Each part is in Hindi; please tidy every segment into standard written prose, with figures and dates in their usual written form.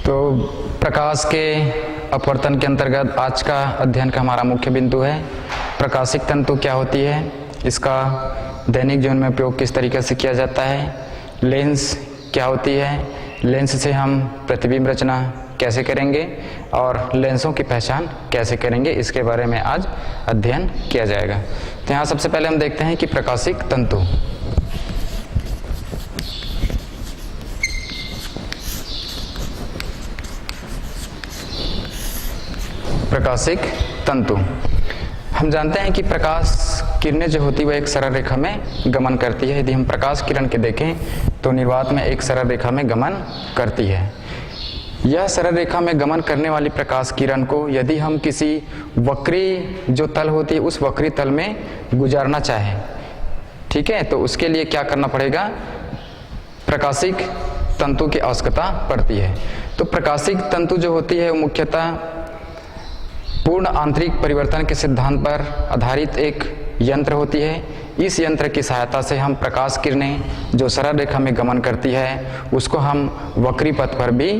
तो प्रकाश के अपवर्तन के अंतर्गत आज का अध्ययन का हमारा मुख्य बिंदु है प्रकाशिक तंतु क्या होती है, इसका दैनिक जीवन में उपयोग किस तरीके से किया जाता है, लेंस क्या होती है, लेंस से हम प्रतिबिंब रचना कैसे करेंगे और लेंसों की पहचान कैसे करेंगे, इसके बारे में आज अध्ययन किया जाएगा। तो यहाँ सबसे पहले हम देखते हैं कि प्रकाशिक तंतु। प्रकाशिक तंतु, हम जानते हैं कि प्रकाश किरणें जो होती है वह एक सरल रेखा में गमन करती है। यदि हम प्रकाश किरण के देखें तो निर्वात में एक सरल रेखा में गमन करती है। यह सरल रेखा में गमन करने वाली प्रकाश किरण को यदि हम किसी वक्री जो तल होती है उस वक्री तल में गुजारना चाहें, ठीक है, तो उसके लिए क्या करना पड़ेगा, प्रकाशिक तंतु की आवश्यकता पड़ती है। तो प्रकाशिक तंतु जो होती है वो मुख्यतः पूर्ण आंतरिक परिवर्तन के सिद्धांत पर आधारित एक यंत्र होती है। इस यंत्र की सहायता से हम प्रकाश किरणें जो सरल रेखा में गमन करती है उसको हम वक्री पथ पर भी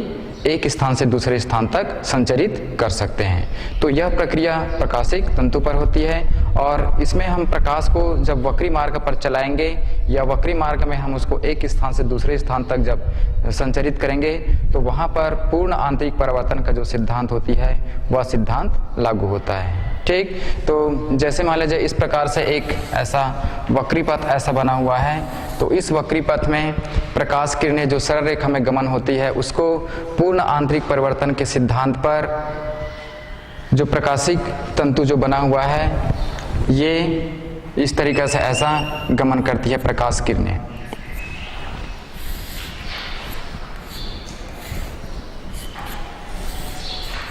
एक स्थान से दूसरे स्थान तक संचरित कर सकते हैं। तो यह प्रक्रिया प्रकाशिक तंतु पर होती है और इसमें हम प्रकाश को जब वक्री मार्ग पर चलाएंगे या वक्री मार्ग में हम उसको एक स्थान से दूसरे स्थान तक जब संचरित करेंगे तो वहाँ पर पूर्ण आंतरिक परिवर्तन का जो सिद्धांत होती है वह सिद्धांत लागू होता है। ठीक, तो जैसे मान लीजिए इस प्रकार से एक ऐसा वक्री पथ ऐसा बना हुआ है, तो इस वक्री पथ में प्रकाश किरणें जो सरल रेखा में गमन होती है उसको पूर्ण आंतरिक परिवर्तन के सिद्धांत पर जो प्रकाशिक तंतु जो बना हुआ है ये इस तरीके से ऐसा गमन करती है प्रकाश किरणें।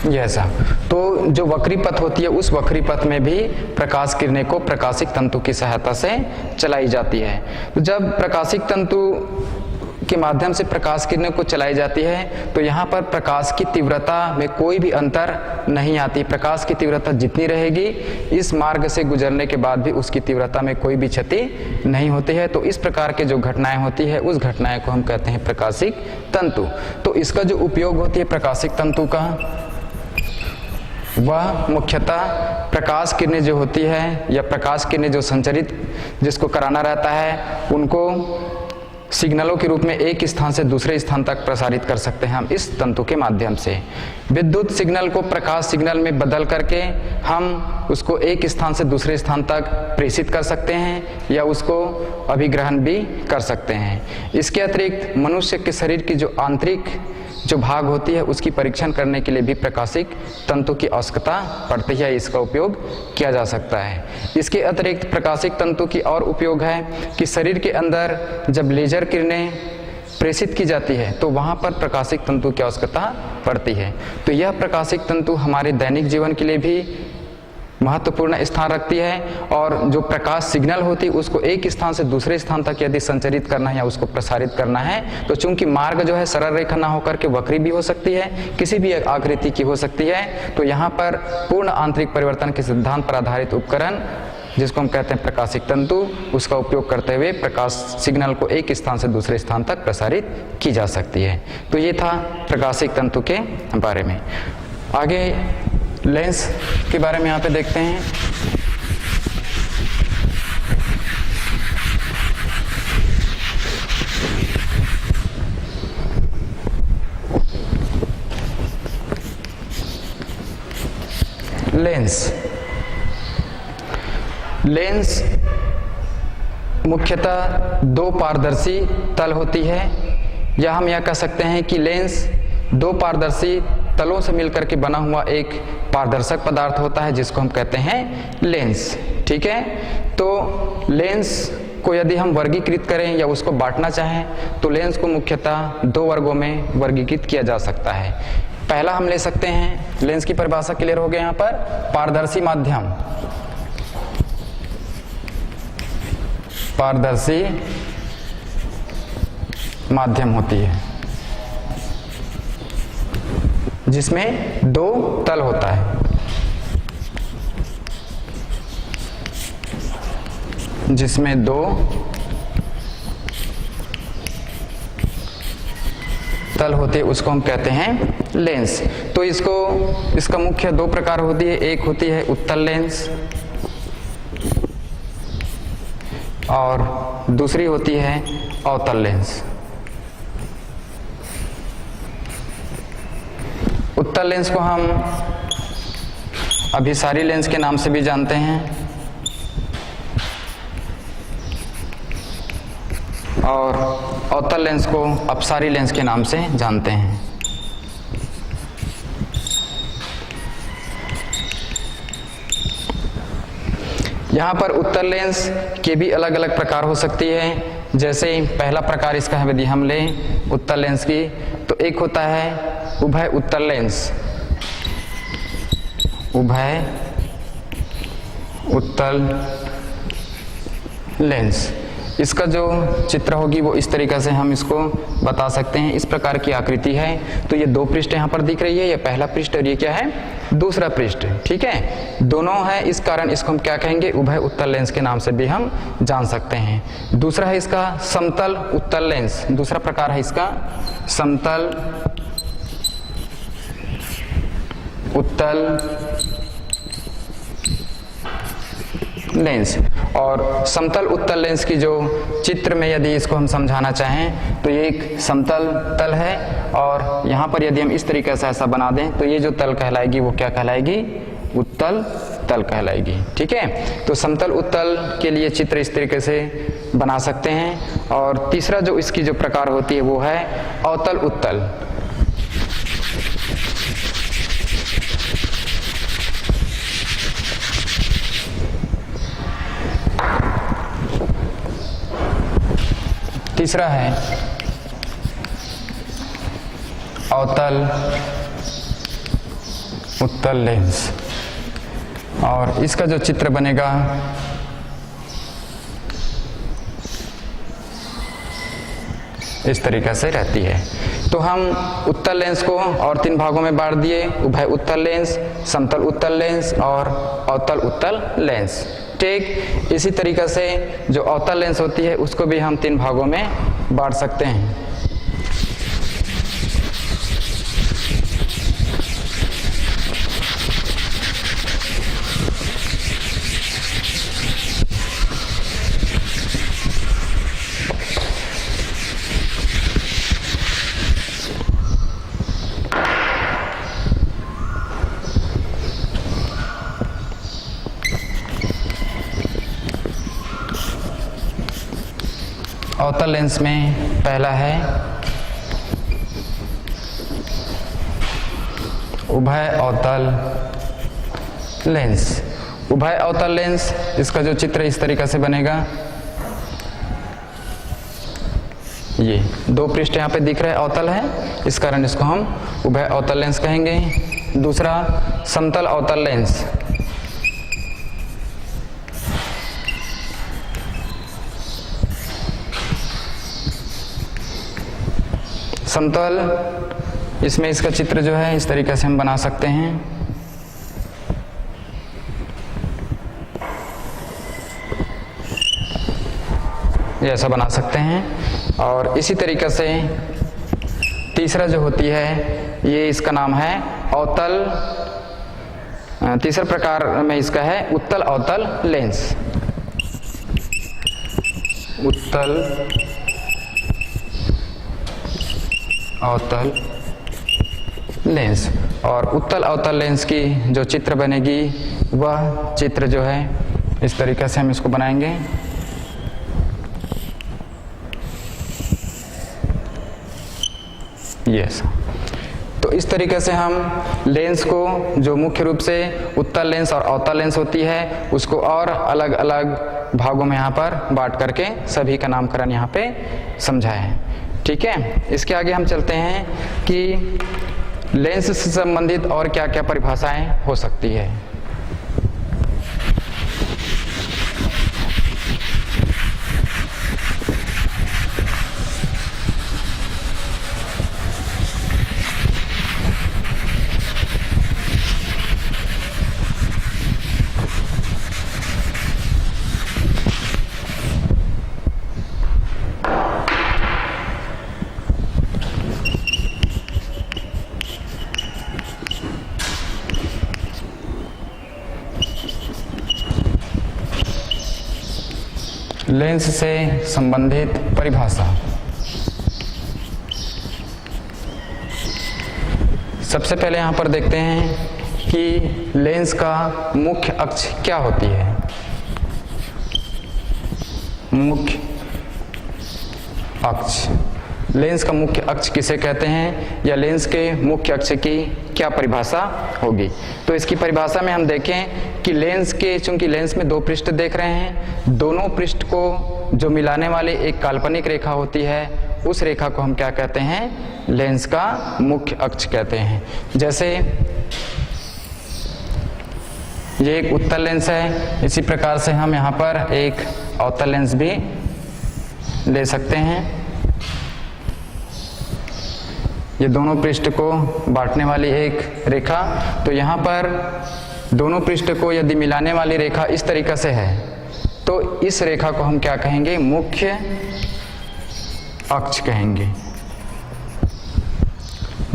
ये ऐसा, तो जो वक्री पथ होती है उस वक्री पथ में भी प्रकाश किरणें को प्रकाशिक तंतु की सहायता से चलाई जाती है। तो जब प्रकाशिक तंतु के माध्यम से प्रकाश किरणें को चलाई जाती है तो यहाँ पर प्रकाश की तीव्रता में कोई भी अंतर नहीं आती। प्रकाश की तीव्रता जितनी रहेगी इस मार्ग से गुजरने के बाद भी उसकी तीव्रता में कोई भी क्षति नहीं होती है। तो इस प्रकार के जो घटनाएं होती है उस घटनाएं को हम कहते हैं प्रकाशिक तंतु। तो इसका जो उपयोग होती है प्रकाशिक तंतु का वह मुख्यतः प्रकाश किरणें जो होती है या प्रकाश किरणें जो संचरित जिसको कराना रहता है उनको सिग्नलों के रूप में एक स्थान से दूसरे स्थान तक प्रसारित कर सकते हैं हम इस तंतु के माध्यम से। विद्युत सिग्नल को प्रकाश सिग्नल में बदल करके हम उसको एक स्थान से दूसरे स्थान तक प्रेषित कर सकते हैं या उसको अभिग्रहण भी कर सकते हैं। इसके अतिरिक्त मनुष्य के शरीर की जो आंतरिक जो भाग होती है उसकी परीक्षण करने के लिए भी प्रकाशिक तंतु की आवश्यकता पड़ती है, इसका उपयोग किया जा सकता है। इसके अतिरिक्त प्रकाशिक तंतु की और उपयोग है कि शरीर के अंदर जब लेजर किरणें प्रेषित की जाती है तो वहाँ पर प्रकाशिक तंतु की आवश्यकता पड़ती है। तो यह प्रकाशिक तंतु हमारे दैनिक जीवन के लिए भी महत्वपूर्ण स्थान रखती है और जो प्रकाश सिग्नल होती है उसको एक स्थान से दूसरे स्थान तक यदि संचरित करना है या उसको प्रसारित करना है तो चूंकि मार्ग जो है सरल रेखा ना होकर के वक्री भी हो सकती है, किसी भी आकृति की हो सकती है, तो यहाँ पर पूर्ण आंतरिक परिवर्तन के सिद्धांत पर आधारित उपकरण जिसको हम कहते हैं प्रकाशिक तंतु, उसका उपयोग करते हुए प्रकाश सिग्नल को एक स्थान से दूसरे स्थान तक प्रसारित की जा सकती है। तो ये था प्रकाशिक तंतु के बारे में। आगे लेंस के बारे में यहाँ पे देखते हैं। लेंस मुख्यतः दो पारदर्शी तल होती है या हम यह कह सकते हैं कि लेंस दो पारदर्शी तलों से मिलकर के बना हुआ एक पारदर्शक पदार्थ होता है जिसको हम कहते हैं लेंस। ठीक है, तो लेंस को यदि हम वर्गीकृत करें या उसको बांटना चाहें तो लेंस को मुख्यतः दो वर्गों में वर्गीकृत किया जा सकता है। पहला हम ले सकते हैं, लेंस की परिभाषा क्लियर हो गई यहाँ पर, पारदर्शी माध्यम। पारदर्शी माध्यम होती है जिसमें दो तल होता है, जिसमें दो तल होती है उसको हम कहते हैं लेंस। तो इसका मुख्य दो प्रकार होती है, एक होती है उत्तल लेंस और दूसरी होती है अवतल लेंस। उत्तल लेंस को हम अभिसारी लेंस के नाम से भी जानते हैं और अवतल लेंस को अपसारी लेंस के नाम से जानते हैं। यहाँ पर उत्तल लेंस के भी अलग अलग प्रकार हो सकती है। जैसे पहला प्रकार इसका है, यदि हम लें उत्तल लेंस की, तो एक होता है उभय उत्तल लेंस। उभय उत्तल लेंस, इसका जो चित्र होगी वो इस तरीके से हम इसको बता सकते हैं। इस प्रकार की आकृति है। तो ये दो पृष्ठ यहाँ पर दिख रही है, ये पहला पृष्ठ और ये क्या है, दूसरा पृष्ठ। ठीक है, दोनों है, इस कारण इसको हम क्या कहेंगे, उभय उत्तल लेंस के नाम से भी हम जान सकते हैं। दूसरा है इसका समतल उत्तल लेंस। दूसरा प्रकार है इसका समतल उत्तल लेंस। और समतल उत्तल लेंस की जो चित्र में यदि इसको हम समझाना चाहें तो ये एक समतल तल है और यहाँ पर यदि हम इस तरीके से ऐसा बना दें तो ये जो तल कहलाएगी वो क्या कहलाएगी, उत्तल तल कहलाएगी। ठीक है, तो समतल उत्तल के लिए चित्र इस तरीके से बना सकते हैं। और तीसरा जो इसकी जो प्रकार होती है वो है अवतल उत्तल। तीसरा है अवतल उत्तल लेंस और इसका जो चित्र बनेगा इस तरीके से रहती है। तो हम उत्तल लेंस को और तीन भागों में बांट दिए, उभय उत्तल लेंस, समतल उत्तल लेंस और अवतल उत्तल लेंस। ठीक इसी तरीके से जो अवतल लेंस होती है उसको भी हम तीन भागों में बांट सकते हैं। अवतल लेंस में पहला है उभय अवतल लेंस। उभय अवतल लेंस, इसका जो चित्र इस तरीके से बनेगा, ये दो पृष्ठ यहाँ पे दिख रहे हैं, अवतल है, इस कारण इसको हम उभय अवतल लेंस कहेंगे। दूसरा समतल अवतल लेंस। समतल, इसमें इसका चित्र जो है इस तरीके से हम बना सकते हैं। ये ऐसा बना सकते हैं। और इसी तरीके से तीसरा जो होती है ये इसका नाम है अवतल, तीसरा प्रकार में इसका है उत्तल अवतल लेंस। उत्तल अवतल लेंस। और उत्तल अवतल लेंस की जो चित्र बनेगी वह चित्र जो है इस तरीके से हम इसको बनाएंगे। यस, तो इस तरीके से हम लेंस को, जो मुख्य रूप से उत्तल लेंस और अवतल लेंस होती है, उसको और अलग अलग भागों में यहाँ पर बांट करके सभी का नामकरण यहाँ पे समझाया है। ठीक है, इसके आगे हम चलते हैं कि लेंस से संबंधित और क्या क्या परिभाषाएं हो सकती है। लेंस से संबंधित परिभाषा। सबसे पहले यहाँ पर देखते हैं कि लेंस का मुख्य अक्ष क्या होती है। मुख्य अक्ष, लेंस का मुख्य अक्ष किसे कहते हैं या लेंस के मुख्य अक्ष की क्या परिभाषा होगी। तो इसकी परिभाषा में हम देखें कि लेंस के, चूंकि लेंस में दो पृष्ठ देख रहे हैं, दोनों पृष्ठ को जो मिलाने वाली एक काल्पनिक रेखा होती है, उस रेखा को हम क्या कहते हैं, लेंस का मुख्य अक्ष कहते हैं। जैसे ये एक उत्तल लेंस है, इसी प्रकार से हम यहाँ पर एक अवतल लेंस भी ले सकते हैं। ये दोनों पृष्ठ को बांटने वाली एक रेखा, तो यहाँ पर दोनों पृष्ठ को यदि मिलाने वाली रेखा इस तरीके से है, तो इस रेखा को हम क्या कहेंगे, मुख्य अक्ष कहेंगे।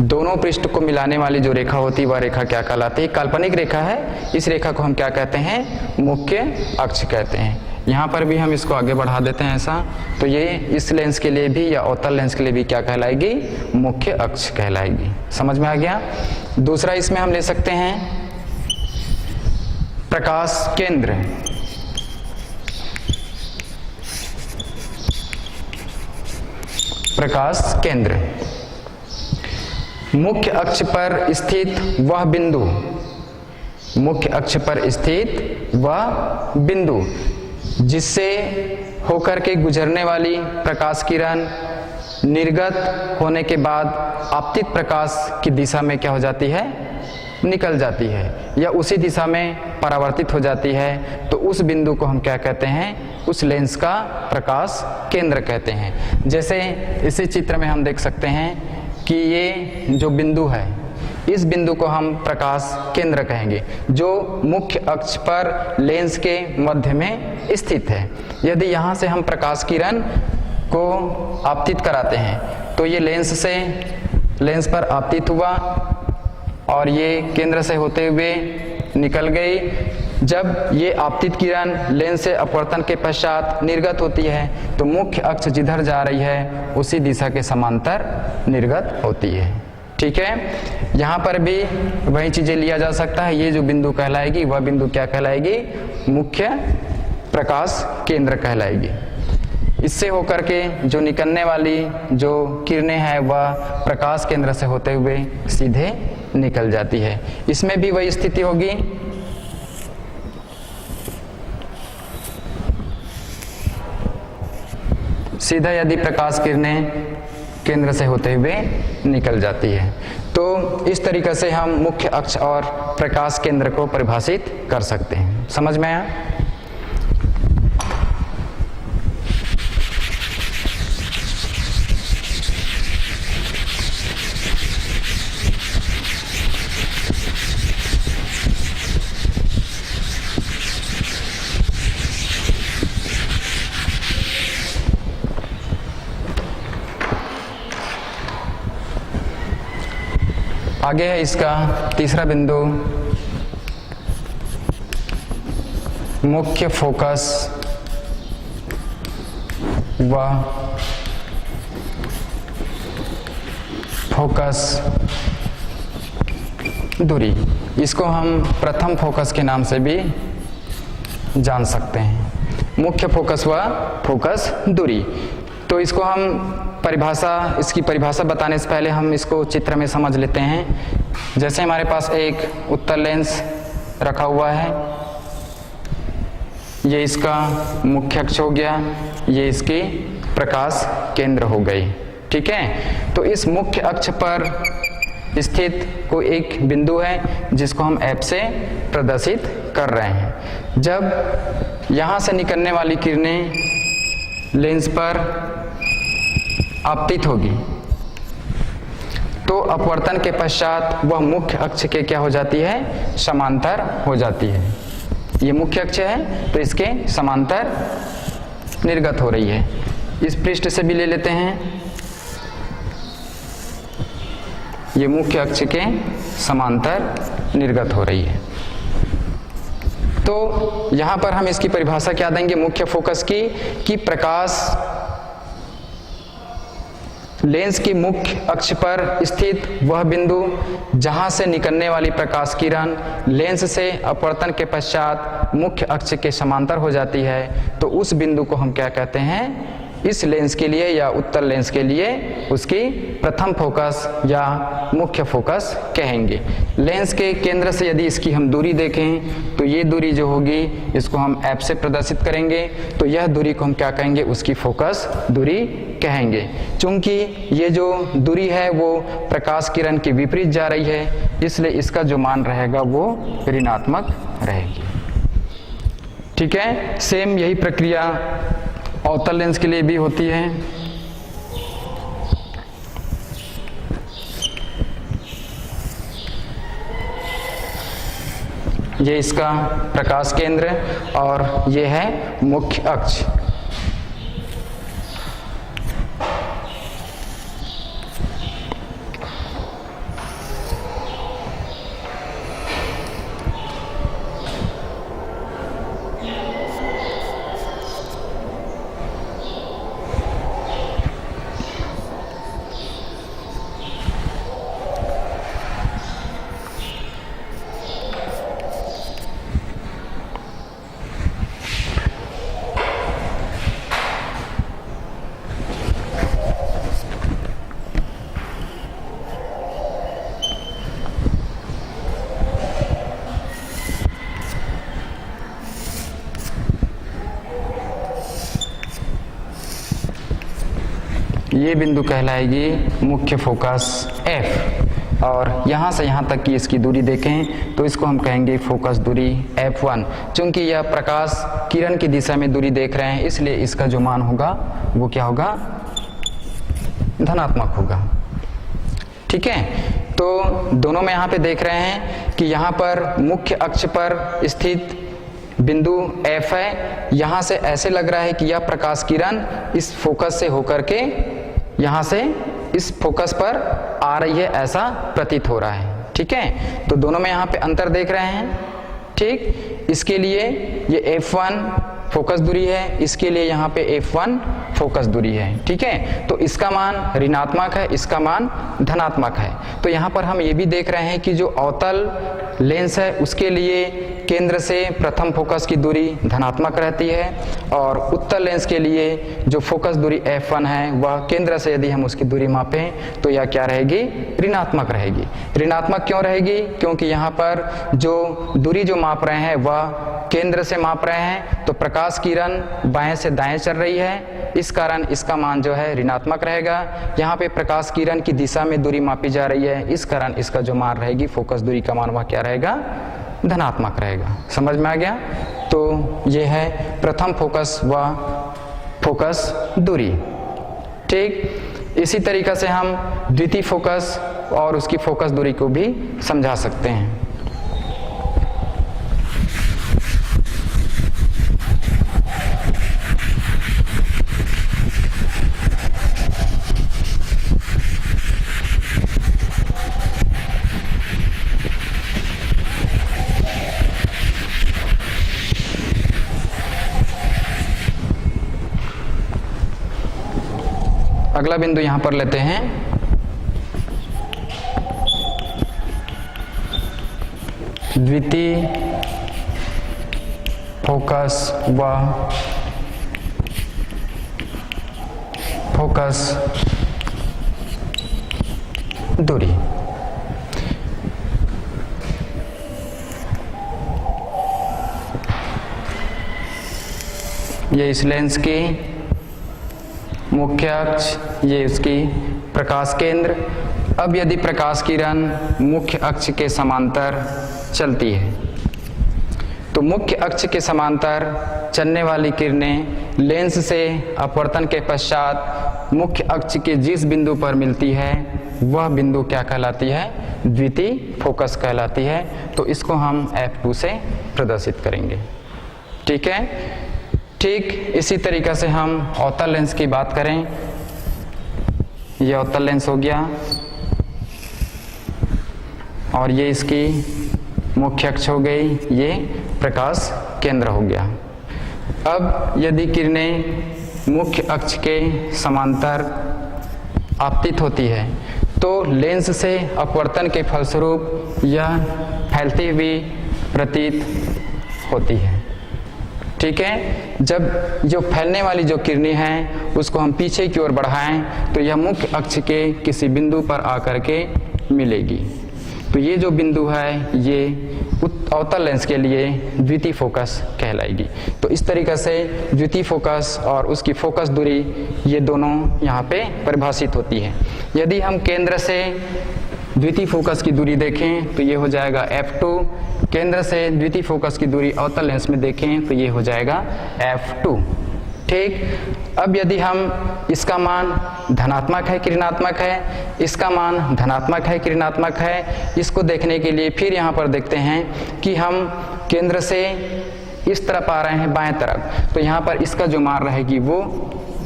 दोनों पृष्ठ को मिलाने वाली जो रेखा होती है वह रेखा क्या कहलाती है, काल्पनिक रेखा है। इस रेखा को हम क्या कहते हैं, मुख्य अक्ष कहते हैं। यहाँ पर भी हम इसको आगे बढ़ा देते हैं ऐसा, तो ये इस लेंस के लिए भी या अवतल लेंस के लिए भी क्या कहलाएगी, मुख्य अक्ष कहलाएगी। समझ में आ गया। दूसरा इसमें हम ले सकते हैं प्रकाश केंद्र। प्रकाश केंद्र, मुख्य अक्ष पर स्थित वह बिंदु, मुख्य अक्ष पर स्थित वह बिंदु जिससे होकर के गुजरने वाली प्रकाश किरण निर्गत होने के बाद आपतित प्रकाश की दिशा में क्या हो जाती है, निकल जाती है या उसी दिशा में परावर्तित हो जाती है, तो उस बिंदु को हम क्या कहते हैं, उस लेंस का प्रकाश केंद्र कहते हैं। जैसे इसी चित्र में हम देख सकते हैं कि ये जो बिंदु है, इस बिंदु को हम प्रकाश केंद्र कहेंगे, जो मुख्य अक्ष पर लेंस के मध्य में स्थित है। यदि यहाँ से हम प्रकाश किरण को आपतित कराते हैं तो ये लेंस पर आपतित हुआ और ये केंद्र से होते हुए निकल गई। जब ये आपतित किरण लेंस से अपवर्तन के पश्चात निर्गत होती है तो मुख्य अक्ष जिधर जा रही है उसी दिशा के समांतर निर्गत होती है। ठीक है, यहाँ पर भी वही चीजें लिया जा सकता है। ये जो बिंदु कहलाएगी वह बिंदु क्या कहलाएगी, मुख्य प्रकाश केंद्र कहलाएगी। इससे होकर के जो निकलने वाली जो किरणें हैं वह प्रकाश केंद्र से होते हुए सीधे निकल जाती है। इसमें भी वही स्थिति होगी। सीधा यदि प्रकाश किरणें केंद्र से होते हुए निकल जाती है, तो इस तरीके से हम मुख्य अक्ष और प्रकाश केंद्र को परिभाषित कर सकते हैं। समझ में आया। आगे है इसका तीसरा बिंदु, मुख्य फोकस व फोकस दूरी। इसको हम प्रथम फोकस के नाम से भी जान सकते हैं, मुख्य फोकस व फोकस दूरी। तो इसको हम इसकी परिभाषा बताने से पहले हम इसको चित्र में समझ लेते हैं। जैसे हमारे पास एक उत्तल लेंस रखा हुआ है, ये इसका मुख्य अक्ष हो गया, ये इसकी प्रकाश केंद्र हो गई। ठीक है, तो इस मुख्य अक्ष पर स्थित कोई एक बिंदु है जिसको हम F से प्रदर्शित कर रहे हैं। जब यहाँ से निकलने वाली किरणें लेंस पर आपतित होगी तो अपवर्तन के पश्चात वह मुख्य अक्ष के क्या हो जाती है, समांतर हो जाती है। ये मुख्य अक्ष है तो इसके समांतर निर्गत हो रही है। इस पृष्ठ से भी ले लेते हैं, ये मुख्य अक्ष के समांतर निर्गत हो रही है। तो यहाँ पर हम इसकी परिभाषा क्या देंगे मुख्य फोकस की, कि प्रकाश लेंस की मुख्य अक्ष पर स्थित वह बिंदु जहां से निकलने वाली प्रकाश किरण लेंस से अपवर्तन के पश्चात मुख्य अक्ष के समांतर हो जाती है, तो उस बिंदु को हम क्या कहते हैं, इस लेंस के लिए या उत्तल लेंस के लिए उसकी प्रथम फोकस या मुख्य फोकस कहेंगे। लेंस के केंद्र से यदि इसकी हम दूरी देखें तो ये दूरी जो होगी इसको हम f से प्रदर्शित करेंगे, तो यह दूरी को हम क्या कहेंगे, उसकी फोकस दूरी कहेंगे। चूंकि ये जो दूरी है वो प्रकाश किरण के विपरीत जा रही है, इसलिए इसका जो मान रहेगा वो ऋणात्मक रहेगी। ठीक है, सेम यही प्रक्रिया अवतल लेंस के लिए भी होती है। ये इसका प्रकाश केंद्र और ये है मुख्य अक्ष। ये बिंदु कहलाएगी मुख्य फोकस F, और यहाँ से यहाँ तक की इसकी दूरी देखें तो इसको हम कहेंगे फोकस दूरी F1। चूंकि यह प्रकाश किरण की दिशा में दूरी देख रहे हैं, इसलिए इसका जो मान होगा वो क्या होगा, धनात्मक होगा। ठीक है, तो दोनों में यहाँ पे देख रहे हैं कि यहाँ पर मुख्य अक्ष पर स्थित बिंदु F है। यहाँ से ऐसे लग रहा है कि यह प्रकाश किरण इस फोकस से होकर के यहाँ से इस फोकस पर आ रही है, ऐसा प्रतीत हो रहा है। ठीक है, तो दोनों में यहाँ पे अंतर देख रहे हैं। ठीक, इसके लिए ये F1 फोकस दूरी है, इसके लिए यहाँ पे F1 फोकस दूरी है। ठीक है, तो इसका मान ऋणात्मक है, इसका मान धनात्मक है। तो यहाँ पर हम ये भी देख रहे हैं कि जो अवतल लेंस है उसके लिए केंद्र से प्रथम फोकस की दूरी धनात्मक रहती है, और उत्तल लेंस के लिए जो फोकस दूरी F1 है वह केंद्र से यदि हम उसकी दूरी मापें तो यह क्या रहेगी, ऋणात्मक रहेगी। ऋणात्मक क्यों रहेगी, क्योंकि यहाँ पर जो दूरी जो माप रहे हैं वह केंद्र से माप रहे हैं, तो प्रकाश किरण बाएं से दाएं चल रही है, इस कारण इसका मान जो है ऋणात्मक रहेगा। यहाँ पे प्रकाश किरण की दिशा में दूरी मापी जा रही है, इस कारण इसका जो मान रहेगी फोकस दूरी का मान वह क्या रहेगा, धनात्मक रहेगा। समझ में आ गया? तो ये है प्रथम फोकस व फोकस दूरी। ठीक, इसी तरीका से हम द्वितीय फोकस और उसकी फोकस दूरी को भी समझा सकते हैं। अगला बिंदु यहां पर लेते हैं द्वितीय फोकस व फोकस दूरी। ये इस लेंस की मुख्य अक्ष, ये उसकी प्रकाश केंद्र। अब यदि प्रकाश किरण मुख्य अक्ष के समांतर चलती है तो मुख्य अक्ष के समांतर चलने वाली किरणें लेंस से अपवर्तन के पश्चात मुख्य अक्ष के जिस बिंदु पर मिलती है वह बिंदु क्या कहलाती है, द्वितीय फोकस कहलाती है। तो इसको हम F2 से प्रदर्शित करेंगे। ठीक है, ठीक इसी तरीका से हम अवतल लेंस की बात करें, यह अवतल लेंस हो गया और ये इसकी मुख्य अक्ष हो गई, ये प्रकाश केंद्र हो गया। अब यदि किरणें मुख्य अक्ष के समांतर आपतित होती है तो लेंस से अपवर्तन के फलस्वरूप यह फैलती हुई प्रतीत होती है। ठीक है, जब जो फैलने वाली जो किरणें हैं उसको हम पीछे की ओर बढ़ाएं तो यह मुख्य अक्ष के किसी बिंदु पर आकर के मिलेगी। तो ये जो बिंदु है ये अवतल लेंस के लिए द्वितीय फोकस कहलाएगी। तो इस तरीके से द्वितीय फोकस और उसकी फोकस दूरी ये दोनों यहाँ पे परिभाषित होती है। यदि हम केंद्र से द्वितीय फोकस की दूरी देखें तो ये हो जाएगा f2, केंद्र से द्वितीय फोकस की दूरी अवतल लेंस में देखें तो ये हो जाएगा f2। ठीक, अब यदि हम इसका मान धनात्मक है कि ऋणात्मक है, इसका मान धनात्मक है कि ऋणात्मक है, इसको देखने के लिए फिर यहाँ पर देखते हैं कि हम केंद्र से इस तरफ आ रहे हैं बाएं तरफ, तो यहाँ पर इसका जो मान रहेगी वो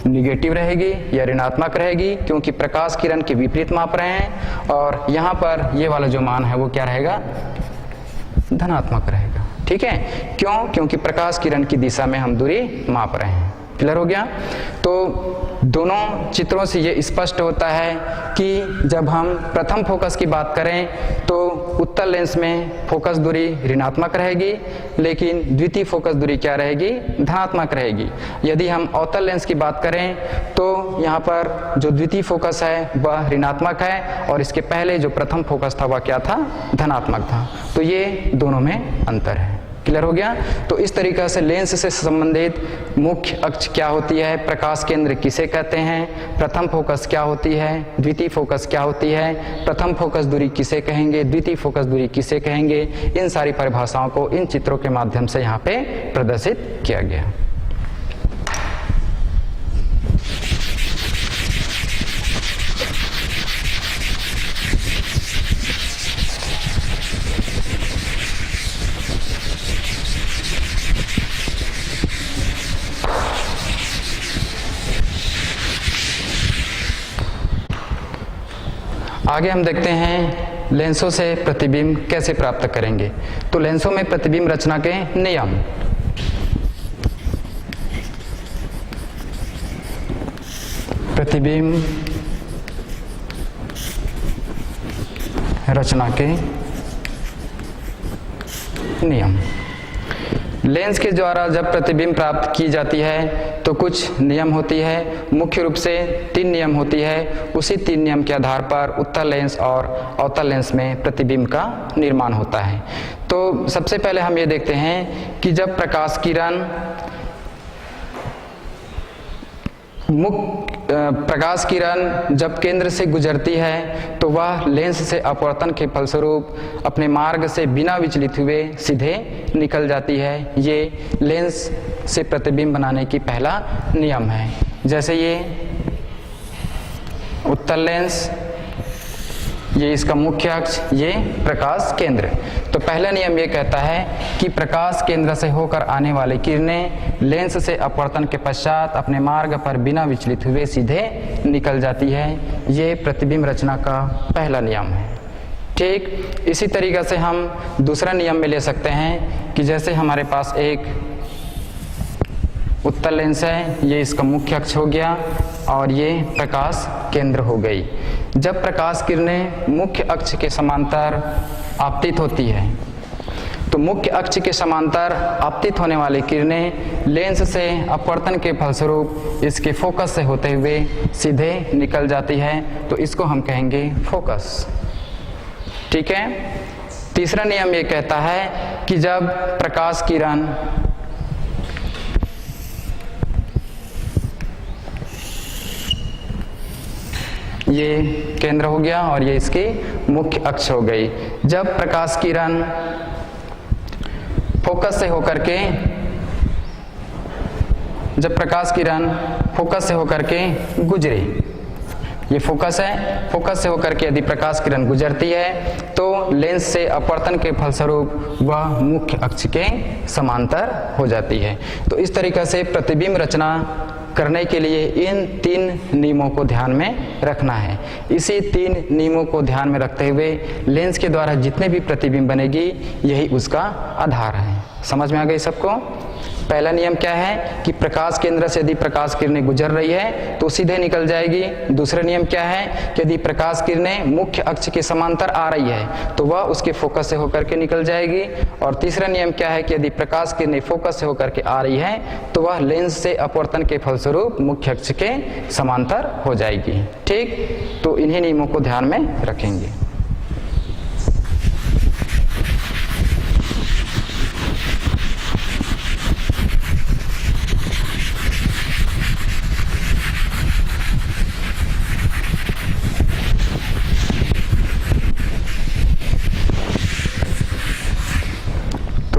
निगेटिव रहेगी या ऋणात्मक रहेगी, क्योंकि प्रकाश किरण के विपरीत माप रहे हैं। और यहाँ पर ये वाला जो मान है वो क्या रहेगा, धनात्मक रहेगा। ठीक है, क्यों? क्योंकि प्रकाश किरण की दिशा में हम दूरी माप रहे हैं। क्लियर हो गया? तो दोनों चित्रों से ये स्पष्ट होता है कि जब हम प्रथम फोकस की बात करें तो उत्तल लेंस में फोकस दूरी ऋणात्मक रहेगी, लेकिन द्वितीय फोकस दूरी क्या रहेगी, धनात्मक रहेगी। यदि हम अवतल लेंस की बात करें तो यहाँ पर जो द्वितीय फोकस है वह ऋणात्मक है और इसके पहले जो प्रथम फोकस था वह क्या था, धनात्मक था। तो ये दोनों में अंतर है। क्लियर हो गया? तो इस तरीके से लेंस से संबंधित मुख्य अक्ष क्या होती है, प्रकाश केंद्र किसे कहते हैं, प्रथम फोकस क्या होती है, द्वितीय फोकस क्या होती है, प्रथम फोकस दूरी किसे कहेंगे, द्वितीय फोकस दूरी किसे कहेंगे, इन सारी परिभाषाओं को इन चित्रों के माध्यम से यहाँ पे प्रदर्शित किया गया। आगे हम देखते हैं लेंसों से प्रतिबिंब कैसे प्राप्त करेंगे। तो लेंसों में प्रतिबिंब रचना के नियम। प्रतिबिंब रचना के नियम। लेंस के द्वारा जब प्रतिबिंब प्राप्त की जाती है तो कुछ नियम होती है, मुख्य रूप से 3 नियम होती है। उसी 3 नियम के आधार पर उत्तल लेंस और अवतल लेंस में प्रतिबिंब का निर्माण होता है। तो सबसे पहले हम ये देखते हैं कि जब प्रकाश किरण जब केंद्र से गुजरती है तो वह लेंस से अपवर्तन के फलस्वरूप अपने मार्ग से बिना विचलित हुए सीधे निकल जाती है। ये लेंस से प्रतिबिंब बनाने की पहला नियम है। जैसे ये उत्तल लेंस, ये इसका मुख्य अक्ष, ये प्रकाश केंद्र। तो पहला नियम ये कहता है कि प्रकाश केंद्र से होकर आने वाली किरणें लेंस से अपवर्तन के पश्चात अपने मार्ग पर बिना विचलित हुए सीधे निकल जाती है। ये प्रतिबिंब रचना का पहला नियम है। ठीक, इसी तरीके से हम दूसरा नियम में ले सकते हैं कि जैसे हमारे पास एक उत्तल लेंस है, ये इसका मुख्य अक्ष हो गया और ये प्रकाश केंद्र हो गई। जब प्रकाश किरणें मुख्य अक्ष के समांतर आपतित होती है तो मुख्य अक्ष के समांतर आपतित होने वाली किरणें लेंस से अपवर्तन के फलस्वरूप इसके फोकस से होते हुए सीधे निकल जाती है, तो इसको हम कहेंगे फोकस। ठीक है। तीसरा नियम ये कहता है कि जब प्रकाश किरण ये केंद्र हो गया और ये इसकी मुख्य अक्ष हो गई। जब प्रकाश किरण फोकस से होकर के गुजरे, ये फोकस है, फोकस से होकर के यदि प्रकाश किरण गुजरती है तो लेंस से अपवर्तन के फलस्वरूप वह मुख्य अक्ष के समांतर हो जाती है। तो इस तरीके से प्रतिबिंब रचना करने के लिए इन 3 नियमों को ध्यान में रखना है। इसी 3 नियमों को ध्यान में रखते हुए लेंस के द्वारा जितने भी प्रतिबिंब बनेगी यही उसका आधार है। समझ में आ गई सबको? पहला नियम क्या है कि प्रकाश केंद्र से यदि प्रकाश किरणें गुजर रही है तो सीधे निकल जाएगी। दूसरा नियम क्या है कि यदि प्रकाश किरणें मुख्य अक्ष के समांतर आ रही है तो वह उसके फोकस से होकर के निकल जाएगी। और तीसरा नियम क्या है कि यदि प्रकाश किरणें फोकस से होकर के आ रही है तो वह लेंस से अपवर्तन के फलस्वरूप मुख्य अक्ष के समांतर हो जाएगी। ठीक, तो इन्हीं नियमों को ध्यान में रखेंगे।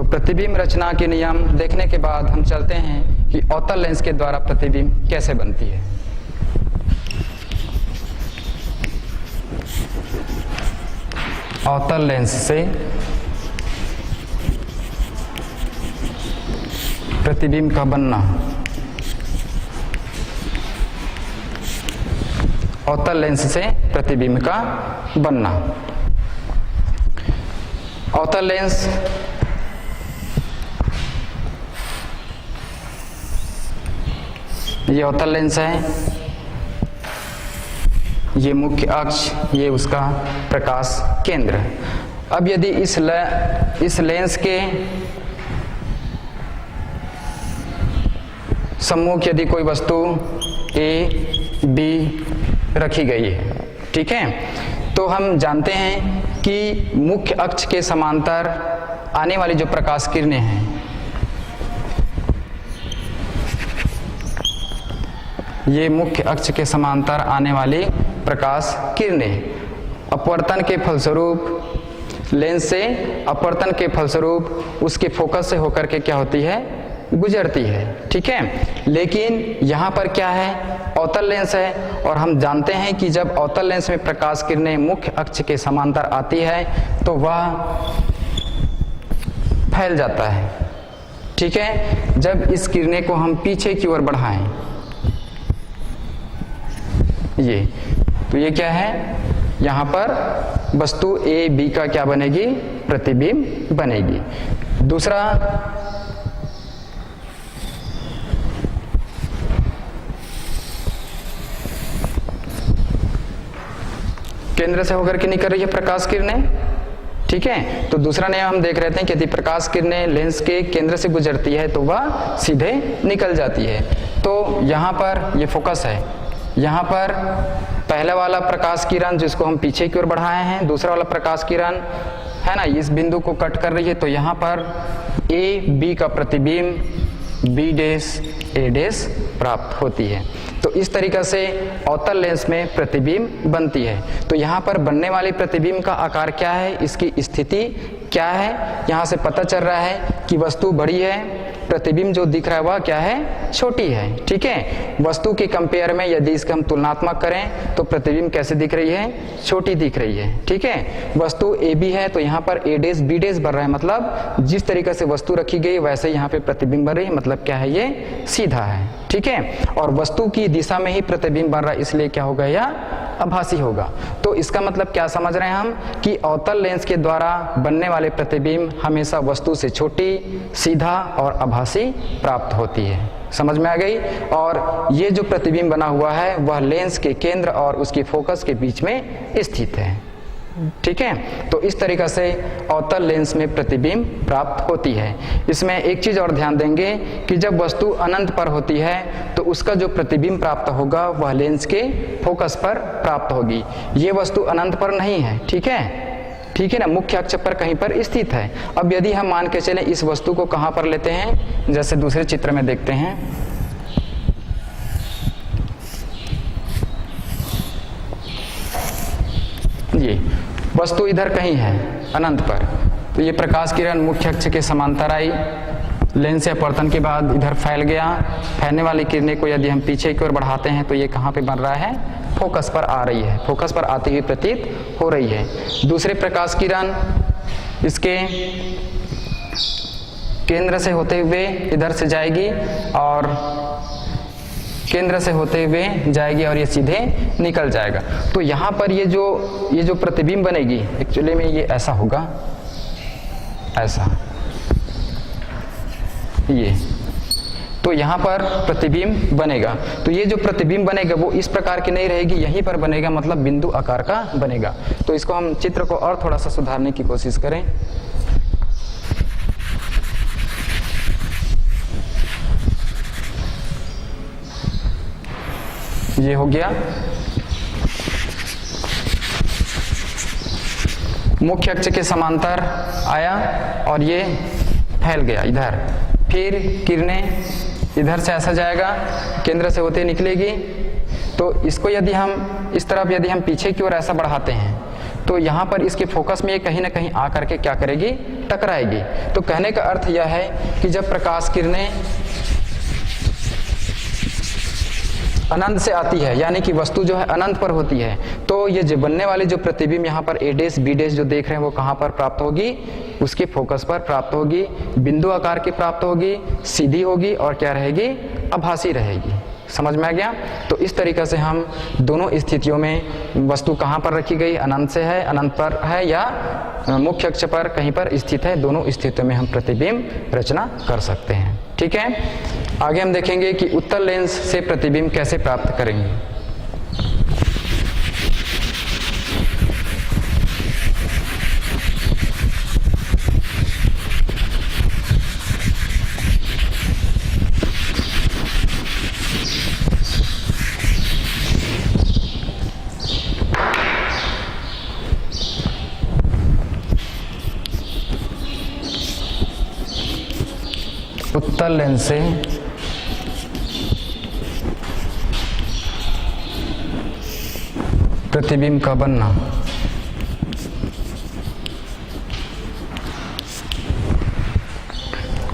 प्रतिबिंब रचना के नियम देखने के बाद हम चलते हैं कि अवतल लेंस के द्वारा प्रतिबिंब कैसे बनती है। अवतल लेंस से प्रतिबिंब का बनना। अवतल लेंस से प्रतिबिंब का बनना। अवतल लेंस ये अवतल लेंस है, ये मुख्य अक्ष, ये उसका प्रकाश केंद्र। अब यदि इस लेंस के सम्मुख यदि कोई वस्तु ए बी रखी गई है, ठीक है, तो हम जानते हैं कि मुख्य अक्ष के समांतर आने वाली जो प्रकाश किरणें हैं ये मुख्य अक्ष के समांतर आने वाली प्रकाश किरणें अपवर्तन के फलस्वरूप लेंस से अपवर्तन के फलस्वरूप उसके फोकस से होकर के क्या होती है, गुजरती है। ठीक है, लेकिन यहाँ पर क्या है, अवतल लेंस है और हम जानते हैं कि जब अवतल लेंस में प्रकाश किरणें मुख्य अक्ष के समांतर आती है तो वह फैल जाता है। ठीक है, जब इस किरणें को हम पीछे की ओर बढ़ाएं, ये तो ये क्या है, यहाँ पर वस्तु ए बी का क्या बनेगी, प्रतिबिंब बनेगी। दूसरा केंद्र से होकर के निकल रही है प्रकाश किरणें। ठीक है, तो दूसरा नियम हम देख रहे थे कि यदि प्रकाश किरणें लेंस के केंद्र से गुजरती है तो वह सीधे निकल जाती है। तो यहाँ पर ये फोकस है, यहाँ पर पहला वाला प्रकाश किरण जिसको हम पीछे की ओर बढ़ाए हैं, दूसरा वाला प्रकाश किरण है ना, इस बिंदु को कट कर रही है, तो यहाँ पर ए बी का प्रतिबिंब बी डैश ए डैश प्राप्त होती है। तो इस तरीक़ा से अवतल लेंस में प्रतिबिंब बनती है। तो यहाँ पर बनने वाली प्रतिबिंब का आकार क्या है, इसकी स्थिति क्या है, यहाँ से पता चल रहा है कि वस्तु बड़ी है, प्रतिबिंब जो दिख रहा है वह क्या है, छोटी है। ठीक है, वस्तु के कंपेयर में यदि इसका हम तुलनात्मक करें तो प्रतिबिंब कैसे दिख रही है, छोटी दिख रही है। ठीक है, वस्तु ए बी है तो यहाँ पर ए डैश बी डैश बन रहा है, मतलब जिस तरीके से वस्तु रखी गई वैसे यहाँ पे प्रतिबिंब बन रही है, मतलब क्या है, ये सीधा है। ठीक है, और वस्तु की दिशा में ही प्रतिबिंब बन रहा है, इसलिए क्या होगा, यह आभासी होगा। तो इसका मतलब क्या समझ रहे हैं हम कि अवतल लेंस के द्वारा बनने वाले प्रतिबिंब हमेशा वस्तु से छोटी, सीधा और आभासी प्राप्त होती है। समझ में आ गई। और ये जो प्रतिबिंब बना हुआ है वह लेंस के केंद्र और उसकी फोकस के बीच में स्थित है। ठीक है, तो इस तरीक़ा से अवतल लेंस में प्रतिबिंब प्राप्त होती है। इसमें एक चीज़ और ध्यान देंगे कि जब वस्तु अनंत पर होती है तो उसका जो प्रतिबिंब प्राप्त होगा वह लेंस के फोकस पर प्राप्त होगी। ये वस्तु अनंत पर नहीं है, ठीक है, ठीक है ना, मुख्य अक्ष पर कहीं पर स्थित है। अब यदि हम मान के चलें इस वस्तु को कहाँ पर लेते हैं, जैसे दूसरे चित्र में देखते हैं, ये वस्तु इधर कहीं है अनंत पर, तो ये प्रकाश किरण मुख्य अक्ष के समांतर आई, लेंस से अपवर्तन के बाद इधर फैल गया। फैलने वाली किरणें को यदि हम पीछे की ओर बढ़ाते हैं तो ये कहाँ पे बन रहा है, फोकस पर आ रही है, फोकस पर आती हुई प्रतीत हो रही है। दूसरे प्रकाश किरण इसके केंद्र से होते हुए इधर से जाएगी और केंद्र से होते हुए जाएगी और ये सीधे निकल जाएगा। तो यहाँ पर ये जो प्रतिबिंब बनेगी, एक्चुअली में ये ऐसा होगा, ऐसा ये, तो यहाँ पर प्रतिबिंब बनेगा। तो ये जो प्रतिबिंब बनेगा वो इस प्रकार की नहीं रहेगी, यहीं पर बनेगा, मतलब बिंदु आकार का बनेगा। तो इसको हम चित्र को और थोड़ा सा सुधारने की कोशिश करें। ये हो गया, मुख्य अक्ष के समांतर आया और ये फैल गया इधर, फिर किरणें इधर से ऐसा जाएगा, केंद्र से होते निकलेगी। तो इसको यदि हम इस तरफ यदि हम पीछे की ओर ऐसा बढ़ाते हैं तो यहाँ पर इसके फोकस में ये कहीं ना कहीं आकर के क्या करेगी, टकराएगी। तो कहने का अर्थ यह है कि जब प्रकाश किरणें अनंत से आती है, यानी कि वस्तु जो है अनंत पर होती है, तो ये जो बनने वाली जो प्रतिबिंब यहाँ पर ए डैश बी डैश जो देख रहे हैं वो कहाँ पर प्राप्त होगी, उसके फोकस पर प्राप्त होगी, बिंदु आकार की प्राप्त होगी, सीधी होगी और क्या रहेगी, आभासी रहेगी। समझ में आ गया? तो इस तरीके से हम दोनों स्थितियों में वस्तु कहाँ पर रखी गई, अनंत से है, अनंत पर है या मुख्य अक्ष पर कहीं पर स्थित है, दोनों स्थितियों में हम प्रतिबिंब रचना कर सकते हैं। ठीक है, आगे हम देखेंगे कि उत्तल लेंस से प्रतिबिंब कैसे प्राप्त करेंगे। उत्तल लेंस से प्रतिबिंब का बनना।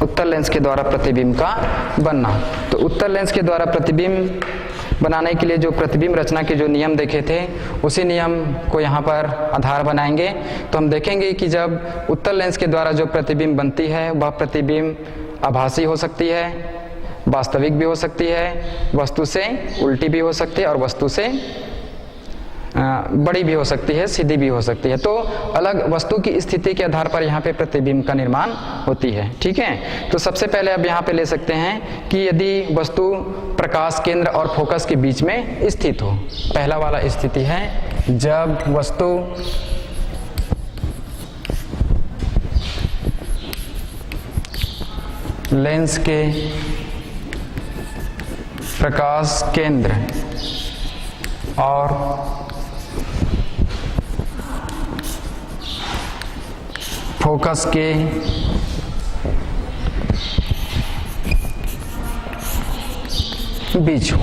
उत्तल लेंस के द्वारा प्रतिबिंब का बनना। तो उत्तल लेंस के द्वारा प्रतिबिंब बनाने के लिए जो प्रतिबिंब रचना के जो नियम देखे थे, उसी नियम को यहाँ पर आधार बनाएंगे। तो हम देखेंगे कि जब उत्तल लेंस के द्वारा जो प्रतिबिंब बनती है वह प्रतिबिंब आभासी हो सकती है, वास्तविक भी हो सकती है, वस्तु से उल्टी भी हो सकती है और वस्तु से बड़ी भी हो सकती है, सीधी भी हो सकती है। तो अलग वस्तु की स्थिति के आधार पर यहाँ पे प्रतिबिंब का निर्माण होती है। ठीक है, तो सबसे पहले अब यहाँ पे ले सकते हैं कि यदि वस्तु प्रकाश केंद्र और फोकस के बीच में स्थित हो। पहला वाला स्थिति है जब वस्तु लेंस के प्रकाश केंद्र और फोकस के बीच हो।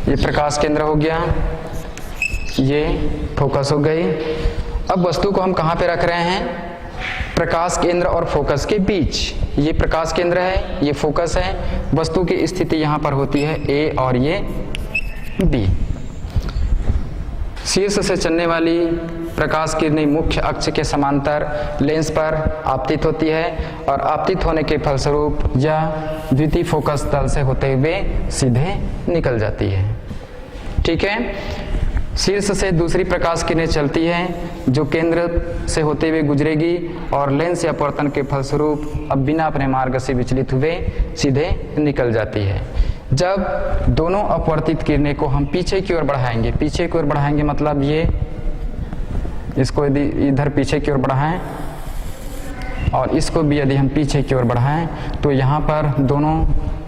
ये प्रकाश केंद्र हो गया, ये फोकस हो गई। अब वस्तु को हम कहाँ पे रख रहे हैं? प्रकाश केंद्र और फोकस के बीच। ये प्रकाश केंद्र है, ये फोकस है। वस्तु की स्थिति यहाँ पर होती है ए और ये बी। शीर्ष से चलने वाली प्रकाश किरणें मुख्य अक्ष के समांतर लेंस पर आपतित होती है और आपतित होने के फलस्वरूप यह द्वितीय फोकस तल से होते हुए सीधे निकल जाती है। ठीक है, शीर्ष से दूसरी प्रकाश किरणें चलती हैं जो केंद्र से होते हुए गुजरेगी और लेंस या अपवर्तन के फलस्वरूप अब बिना अपने मार्ग से विचलित हुए सीधे निकल जाती है। जब दोनों अपवर्तित किरणें को हम पीछे की ओर बढ़ाएंगे, पीछे की ओर बढ़ाएंगे मतलब ये इसको यदि इधर पीछे की ओर बढ़ाएं और इसको भी यदि हम पीछे की ओर बढ़ाएं तो यहाँ पर दोनों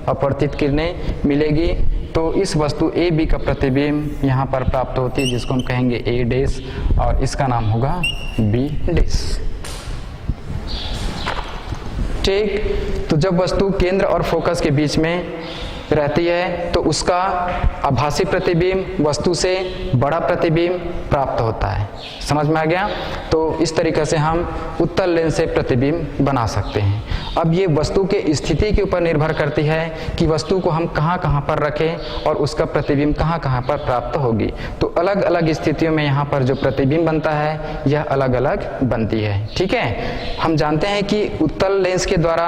अपवर्तित किरणें मिलेगी। तो इस वस्तु ए बी का प्रतिबिंब यहाँ पर प्राप्त होती है जिसको हम कहेंगे ए डैश और इसका नाम होगा बी डैश। ठीक, तो जब वस्तु केंद्र और फोकस के बीच में रहती है तो उसका आभासी प्रतिबिंब वस्तु से बड़ा प्रतिबिंब प्राप्त होता है। समझ में आ गया? तो इस तरीके से हम उत्तल लेंस से प्रतिबिंब बना सकते हैं। अब ये वस्तु के स्थिति के ऊपर निर्भर करती है कि वस्तु को हम कहाँ कहाँ पर रखें और उसका प्रतिबिंब कहाँ कहाँ पर प्राप्त होगी। तो अलग अलग स्थितियों में यहाँ पर जो प्रतिबिंब बनता है यह अलग अलग बनती है। ठीक है, हम जानते हैं कि उत्तल लेंस के द्वारा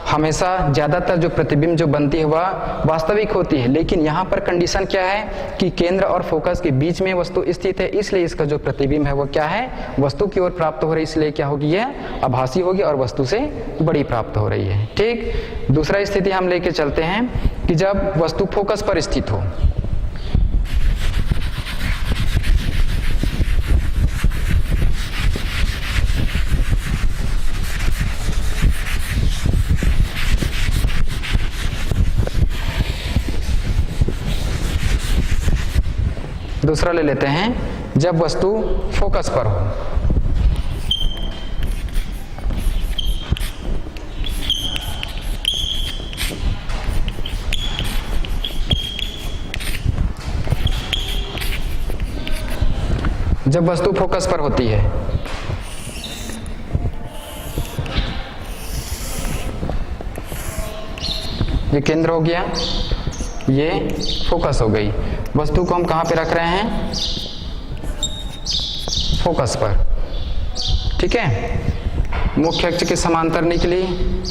हमेशा ज़्यादातर जो प्रतिबिंब जो बनती है वह वास्तविक होती है, लेकिन यहाँ पर कंडीशन क्या है कि केंद्र और फोकस के बीच में वस्तु स्थित है, इसलिए इसका जो प्रतिबिंब है वो क्या है, वस्तु की ओर प्राप्त हो रही, इसलिए क्या होगी, यह आभासी होगी और वस्तु से बड़ी प्राप्त हो रही है। ठीक, दूसरा स्थिति हम लेके चलते हैं कि जब वस्तु फोकस पर स्थित हो। दूसरा ले लेते हैं जब वस्तु फोकस पर हो। जब वस्तु फोकस पर होती है ये केंद्र हो गया, ये फोकस हो गई। वस्तु को हम कहाँ पे रख रहे हैं, फोकस पर। ठीक है, मुख्य अक्ष के समांतर निकली,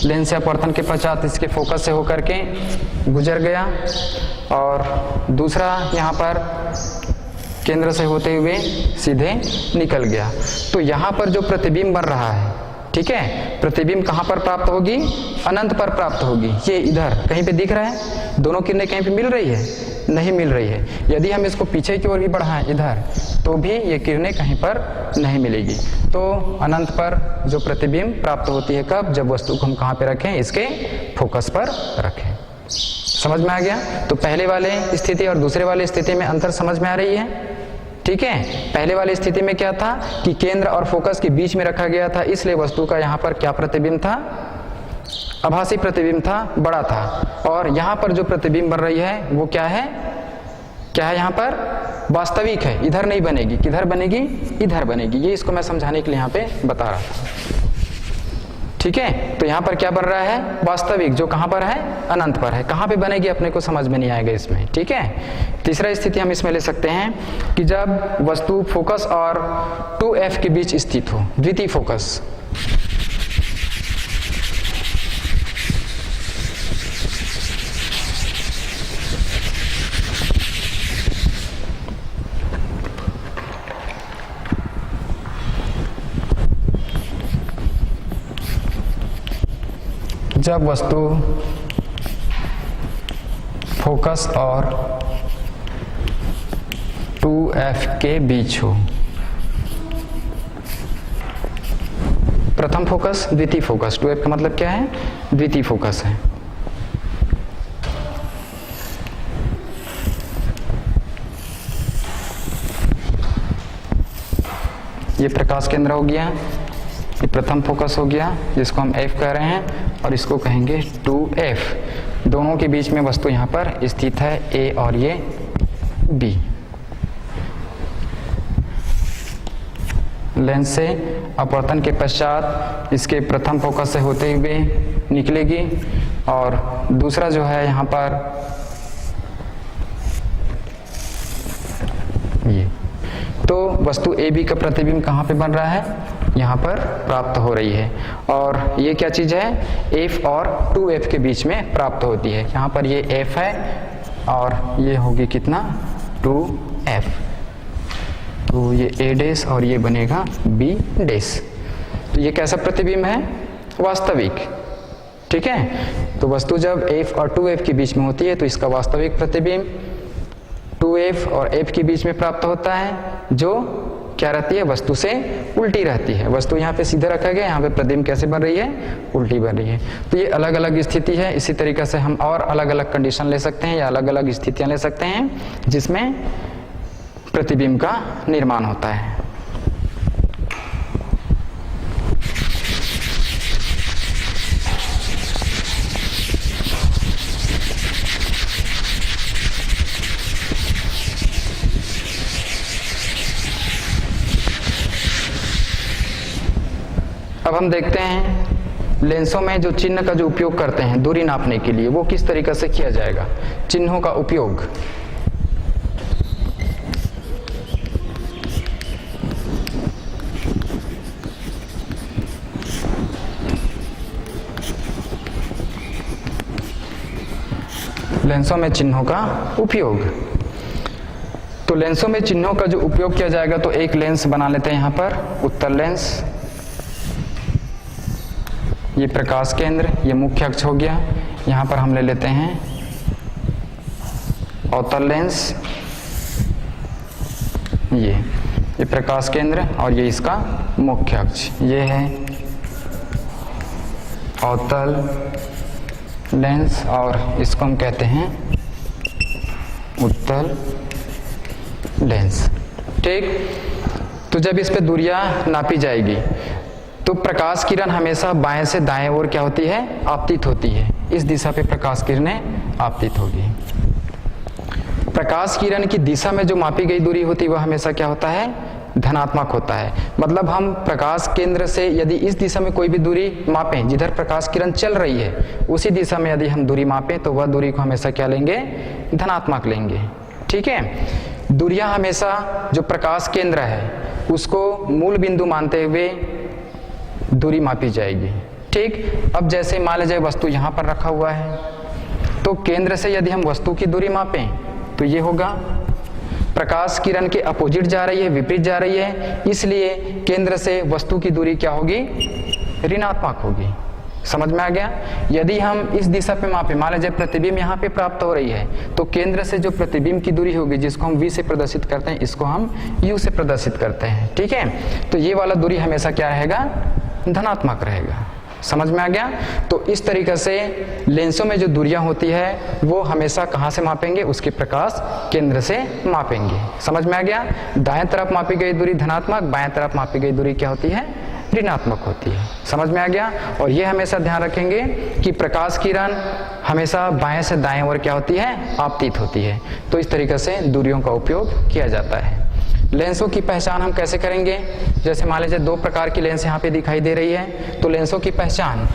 लेंस से अपवर्तन के पश्चात इसके फोकस से होकर के गुजर गया और दूसरा यहाँ पर केंद्र से होते हुए सीधे निकल गया। तो यहाँ पर जो प्रतिबिंब बन रहा है, ठीक है, प्रतिबिंब कहाँ पर प्राप्त होगी, अनंत पर प्राप्त होगी। ये इधर कहीं पे दिख रहा है, दोनों किरणें कहीं पे मिल रही है, नहीं मिल रही है। यदि हम इसको पीछे की ओर भी बढ़ाएं इधर, तो भी ये किरणें कहीं पर नहीं मिलेगी। तो अनंत पर जो प्रतिबिंब प्राप्त होती है कब, जब वस्तु को हम कहाँ पे रखें, इसके फोकस पर रखें। समझ में आ गया? तो पहले वाले स्थिति और दूसरे वाले स्थिति में अंतर समझ में आ रही है? ठीक है, पहले वाली स्थिति में क्या था कि केंद्र और फोकस के बीच में रखा गया था, इसलिए वस्तु का यहाँ पर क्या प्रतिबिंब था, आभासी प्रतिबिंब था, बड़ा था। और यहाँ पर जो प्रतिबिंब बन रही है वो क्या है, क्या है, यहाँ पर वास्तविक है, इधर नहीं बनेगी। किधर बनेगी, इधर बनेगी। ये इसको मैं समझाने के लिए यहाँ पे बता रहा था। ठीक है, तो यहाँ पर क्या बन रहा है, वास्तविक, जो कहाँ पर है, अनंत पर है। कहाँ पे बनेगी अपने को समझ में नहीं आएगा इसमें। ठीक है, तीसरा स्थिति हम इसमें ले सकते हैं कि जब वस्तु फोकस और 2f के बीच स्थित हो, द्वितीय फोकस। जब वस्तु फोकस और 2f के बीच हो, प्रथम फोकस, द्वितीय फोकस। 2f का मतलब क्या है, द्वितीय फोकस है। ये प्रकाश केंद्र हो गया, ये प्रथम फोकस हो गया जिसको हम f कह रहे हैं, और इसको कहेंगे 2f। दोनों के बीच में वस्तु यहाँ पर स्थित है, a और ये b। लेंस से अपवर्तन के पश्चात इसके प्रथम फोकस से होते हुए निकलेगी और दूसरा जो है यहाँ पर ये, तो वस्तु AB का प्रतिबिंब कहाँ पे बन रहा है, यहाँ पर प्राप्त हो रही है। और ये क्या चीज़ है, f और 2f के बीच में प्राप्त होती है। यहाँ पर ये f है और ये होगी कितना, 2f। तो ये a डैश और ये बनेगा b डैश। तो ये कैसा प्रतिबिंब है, वास्तविक। ठीक है, तो वस्तु जब f और 2f के बीच में होती है तो इसका वास्तविक प्रतिबिंब 2f और f के बीच में प्राप्त होता है, जो क्या रहती है, वस्तु से उल्टी रहती है। वस्तु यहाँ पे सीधे रखा गया, यहाँ पे प्रतिबिंब कैसे बन रही है, उल्टी बन रही है। तो ये अलग अलग स्थिति है। इसी तरीके से हम और अलग अलग कंडीशन ले सकते हैं या अलग अलग स्थितियाँ ले सकते हैं जिसमें प्रतिबिंब का निर्माण होता है। अब हम देखते हैं लेंसों में जो चिन्ह का जो उपयोग करते हैं दूरी नापने के लिए वो किस तरीके से किया जाएगा। चिन्हों का उपयोग, लेंसों में चिन्हों का उपयोग। तो लेंसों में चिन्हों का जो उपयोग किया जाएगा तो एक लेंस बना लेते हैं यहाँ पर उत्तल लेंस, ये प्रकाश केंद्र, ये मुख्य अक्ष हो गया। यहाँ पर हम ले लेते हैं अवतल लेंस, ये प्रकाश केंद्र और ये इसका मुख्य अक्ष, ये है अवतल लेंस और इसको हम कहते हैं उत्तल लेंस। ठीक, तो जब इस पे दूरियां नापी जाएगी तो प्रकाश किरण हमेशा बाएं से दाएं ओर क्या होती है, आपतित होती है। इस दिशा पे प्रकाश किरणें आपतित होगी। प्रकाश किरण की दिशा में जो मापी गई दूरी होती है वह हमेशा क्या होता है, धनात्मक होता है। मतलब हम प्रकाश केंद्र से यदि इस दिशा में कोई भी दूरी मापें, जिधर प्रकाश किरण चल रही है उसी दिशा में यदि हम दूरी मापें तो वह दूरी को हमेशा क्या लेंगे, धनात्मक लेंगे। ठीक है, दूरियां हमेशा जो प्रकाश केंद्र है उसको मूल बिंदु मानते हुए दूरी मापी जाएगी। ठीक, अब जैसे मान लीजिए वस्तु यहाँ पर रखा हुआ है तो केंद्र से यदि हम वस्तु की दूरी मापें तो ये होगा, प्रकाश किरण के अपोजिट जा रही है, विपरीत जा रही है, इसलिए केंद्र से वस्तु की दूरी क्या होगी, ऋणात्मक होगी। समझ में आ गया। यदि हम इस दिशा पे मापे, मान लीजिए प्रतिबिंब यहाँ पे प्राप्त हो रही है तो केंद्र से जो प्रतिबिंब की दूरी होगी जिसको हम V से प्रदर्शित करते हैं इसको हम U से प्रदर्शित करते हैं। ठीक है, तो ये वाला दूरी हमेशा क्या रहेगा, धनात्मक रहेगा। समझ में आ गया। तो इस तरीके से लेंसों में जो दूरियां होती है वो हमेशा कहाँ से मापेंगे, उसके प्रकाश केंद्र से मापेंगे। समझ में आ गया। दाएं तरफ मापी गई दूरी धनात्मक, बाएं तरफ मापी गई दूरी क्या होती है, ऋणात्मक होती है। समझ में आ गया। और ये हमेशा ध्यान रखेंगे कि प्रकाश किरण हमेशा बाएं से दाएं ओर क्या होती है, आपतित होती है। तो इस तरीके से दूरियों का उपयोग किया जाता है। लेंसों की पहचान हम कैसे करेंगे, जैसे मान लीजिए दो प्रकार की लेंस यहाँ पे दिखाई दे रही है, तो लेंसों की पहचान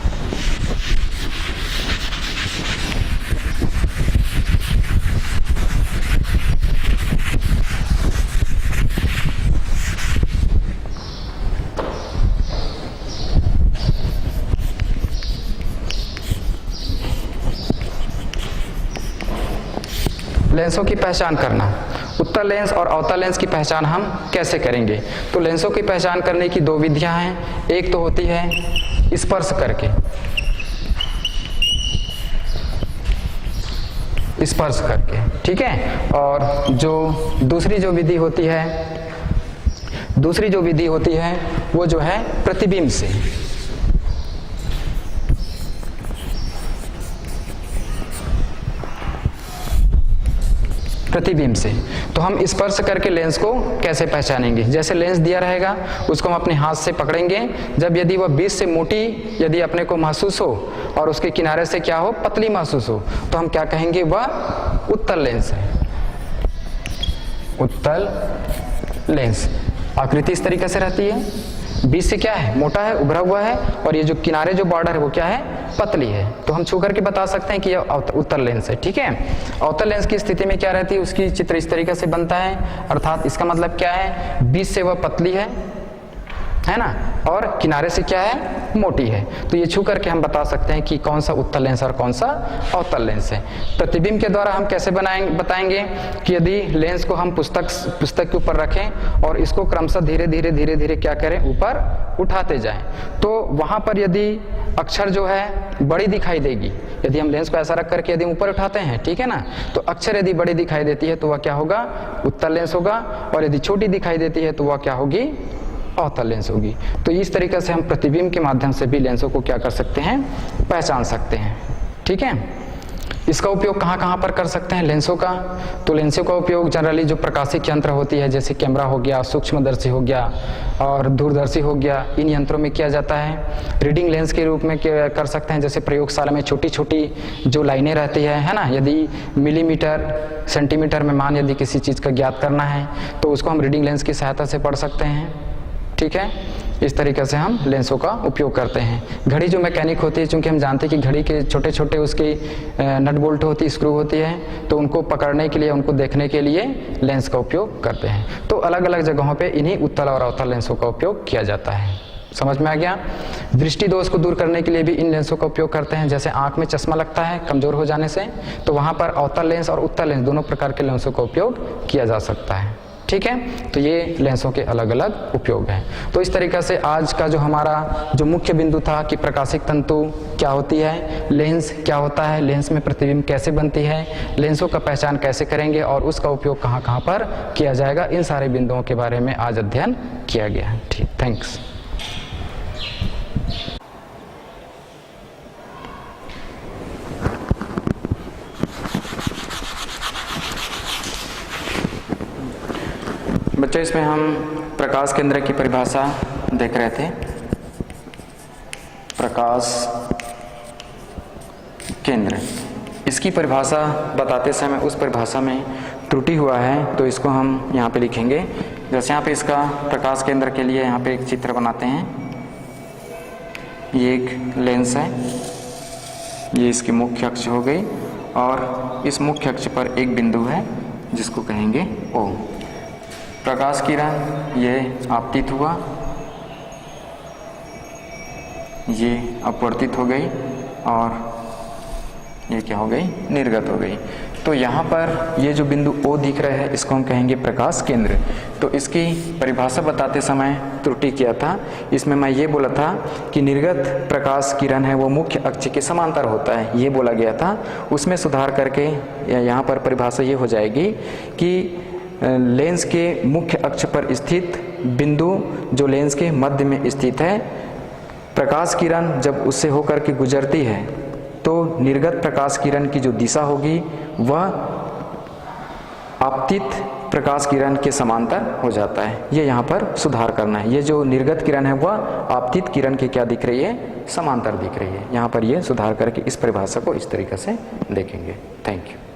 लेंसों की पहचान करना, उत्तल लेंस और अवतल लेंस की पहचान हम कैसे करेंगे। तो लेंसों की पहचान करने की दो विधियां हैं। एक तो होती है स्पर्श करके, स्पर्श करके, ठीक है। और जो दूसरी जो विधि होती है वो जो है प्रतिबिंब से। प्रतिबिंब से तो हम स्पर्श करके लेंस को कैसे पहचानेंगे, जैसे लेंस दिया रहेगा उसको हम अपने हाथ से पकड़ेंगे, जब यदि वह बीच से मोटी यदि अपने को महसूस हो और उसके किनारे से क्या हो, पतली महसूस हो, तो हम क्या कहेंगे, वह उत्तल लेंस है। उत्तल लेंस आकृति इस तरीके से रहती है, बीच से क्या है, मोटा है, उभरा हुआ है, और ये जो किनारे जो बॉर्डर है वो क्या है, पतली है। तो हम छू करके बता सकते हैं कि यह उत्तल लेंस है। ठीक है। अवतल लेंस की स्थिति में क्या रहती है, उसकी चित्र इस तरीके से बनता है, अर्थात इसका मतलब क्या है, बीच से वह पतली है ना, और किनारे से क्या है, मोटी है। तो ये छू करके हम बता सकते हैं कि कौन सा उत्तल लेंस और कौन सा अवतल लेंस है। प्रतिबिंब के द्वारा हम कैसे बताएंगे कि यदि लेंस को हम पुस्तक के ऊपर रखें और इसको क्रमशः धीरे धीरे क्या करें, ऊपर उठाते जाएं, तो वहां पर यदि अक्षर जो है बड़ी दिखाई देगी, यदि हम लेंस को ऐसा रख करके यदि ऊपर उठाते हैं, ठीक है ना, तो अक्षर यदि बड़ी दिखाई देती है तो वह क्या होगा, उत्तल लेंस होगा, और यदि छोटी दिखाई देती है तो वह क्या होगी, अवतल लेंस होगी। तो इस तरीके से हम प्रतिबिंब के माध्यम से भी लेंसों को क्या कर सकते हैं, पहचान सकते हैं। ठीक है। इसका उपयोग कहाँ पर कर सकते हैं लेंसों का, तो लेंसों का उपयोग जनरली जो प्रकाशिक यंत्र होती है, जैसे कैमरा हो गया, सूक्ष्मदर्शी हो गया और दूरदर्शी हो गया, इन यंत्रों में किया जाता है। रीडिंग लेंस के रूप में कर सकते हैं, जैसे प्रयोगशाला में छोटी छोटी जो लाइनें रहती है ना, यदि मिलीमीटर सेंटीमीटर में मान यदि किसी चीज़ का ज्ञात करना है तो उसको हम रीडिंग लेंस की सहायता से पढ़ सकते हैं। ठीक है। इस तरीके से हम लेंसों का उपयोग करते हैं। घड़ी जो मैकेनिक होती है, चूंकि हम जानते हैं कि घड़ी के छोटे छोटे उसकी नट बोल्ट होती है, स्क्रू होती है, तो उनको पकड़ने के लिए, उनको देखने के लिए लेंस का उपयोग करते हैं। तो अलग अलग जगहों पे इन्हीं उत्तल और अवतल लेंसों का उपयोग किया जाता है। समझ में आ गया? दृष्टि दोष को दूर करने के लिए भी इन लेंसों का उपयोग करते हैं। जैसे आंख में चश्मा लगता है कमजोर हो जाने से, तो वहां पर अवतल लेंस और उत्तल लेंस दोनों प्रकार के लेंसों का उपयोग किया जा सकता है। ठीक है, तो ये लेंसों के अलग अलग उपयोग हैं। तो इस तरीके से आज का जो हमारा जो मुख्य बिंदु था कि प्रकाशिक तंतु क्या होती है, लेंस क्या होता है, लेंस में प्रतिबिंब कैसे बनती है, लेंसों का पहचान कैसे करेंगे और उसका उपयोग कहाँ कहाँ पर किया जाएगा, इन सारे बिंदुओं के बारे में आज अध्ययन किया गया है। ठीक, थैंक्स। बच्चों, इसमें हम प्रकाश केंद्र की परिभाषा देख रहे थे। प्रकाश केंद्र, इसकी परिभाषा बताते समय उस परिभाषा में त्रुटि हुआ है, तो इसको हम यहाँ पे लिखेंगे। जैसे यहाँ पे इसका प्रकाश केंद्र के लिए यहाँ पे एक चित्र बनाते हैं। ये एक लेंस है, ये इसकी मुख्य अक्ष हो गई, और इस मुख्य अक्ष पर एक बिंदु है जिसको कहेंगे O। प्रकाश किरण ये आपतित हुआ, ये अपवर्तित हो गई, और ये क्या हो गई, निर्गत हो गई। तो यहाँ पर ये जो बिंदु O दिख रहा है, इसको हम कहेंगे प्रकाश केंद्र। तो इसकी परिभाषा बताते समय त्रुटि किया था। इसमें मैं ये बोला था कि निर्गत प्रकाश किरण है वो मुख्य अक्ष के समांतर होता है, ये बोला गया था। उसमें सुधार करके यहाँ पर परिभाषा ये हो जाएगी कि लेंस के मुख्य अक्ष पर स्थित बिंदु जो लेंस के मध्य में स्थित है, प्रकाश किरण जब उससे होकर के गुजरती है तो निर्गत प्रकाश किरण की जो दिशा होगी वह आपतित प्रकाश किरण के समांतर हो जाता है। ये यहाँ पर सुधार करना है। ये जो निर्गत किरण है वह आपतित किरण के क्या दिख रही है, समांतर दिख रही है। यहाँ पर ये सुधार करके इस परिभाषा को इस तरीके से देखेंगे। Thank you.